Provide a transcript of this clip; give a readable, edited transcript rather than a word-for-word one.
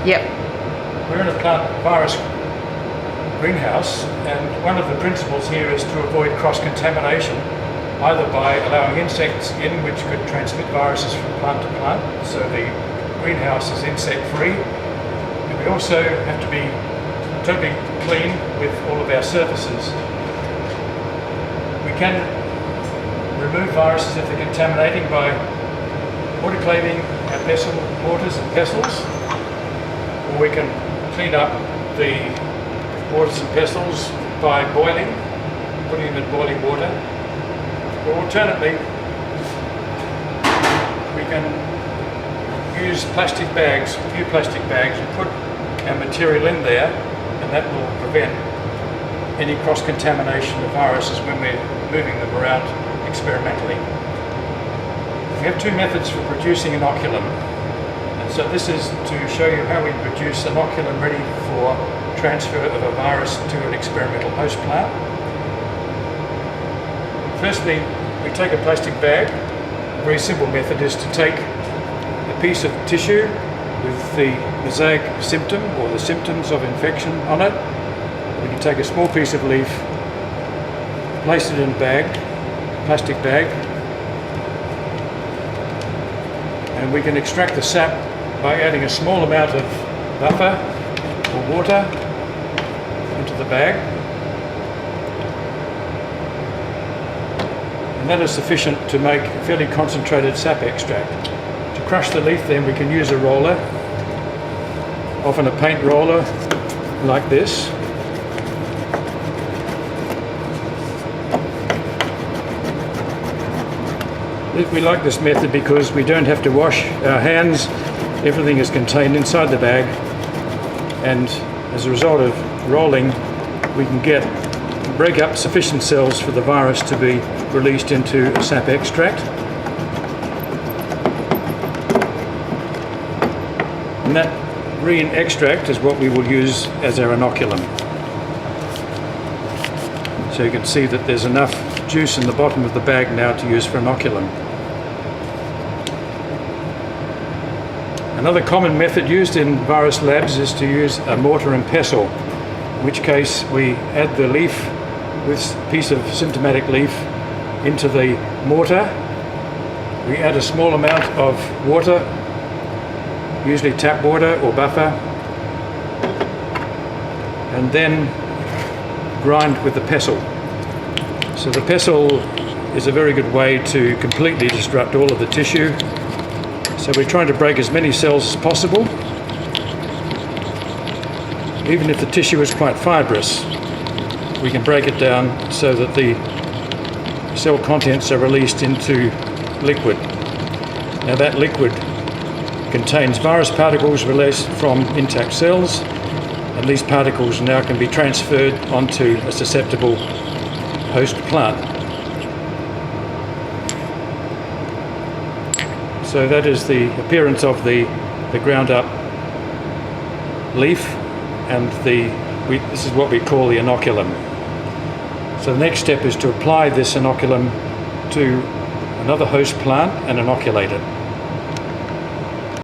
Yep. We're in a plant virus greenhouse, and one of the principles here is to avoid cross-contamination, either by allowing insects in which could transmit viruses from plant to plant, so the greenhouse is insect-free, and we also have to be totally clean with all of our surfaces. We can remove viruses if they're contaminating by autoclaving our pestle mortars and pestles, or we can clean up the mortars and pestles by boiling, putting them in boiling water, or alternately we can use plastic bags, a few plastic bags, and put our material in there, and that will prevent any cross-contamination of viruses when we're moving them around experimentally. We have two methods for producing inoculum, and so this is to show you how we produce inoculum ready for transfer of a virus to an experimental host plant. Firstly, we take a plastic bag. A very simple method is to take a piece of tissue with the mosaic symptom or the symptoms of infection on it. We can take a small piece of leaf, place it in a bag, plastic bag, and we can extract the sap by adding a small amount of buffer or water into the bag, and that is sufficient to make a fairly concentrated sap extract. To crush the leaf then we can use a roller, often a paint roller like this. We like this method because we don't have to wash our hands. Everything is contained inside the bag, and as a result of rolling we can break up sufficient cells for the virus to be released into a sap extract. And that green extract is what we will use as our inoculum. So you can see that there's enough juice in the bottom of the bag now to use for inoculum. Another common method used in virus labs is to use a mortar and pestle, in which case we add the leaf, this piece of symptomatic leaf, into the mortar. We add a small amount of water, usually tap water or buffer, and then grind with the pestle. So the pestle is a very good way to completely disrupt all of the tissue. So we're trying to break as many cells as possible. Even if the tissue is quite fibrous, we can break it down so that the cell contents are released into liquid. Now that liquid contains virus particles released from intact cells, and these particles now can be transferred onto a susceptible host plant. So that is the appearance of the ground up leaf, and this is what we call the inoculum. So the next step is to apply this inoculum to another host plant and inoculate it.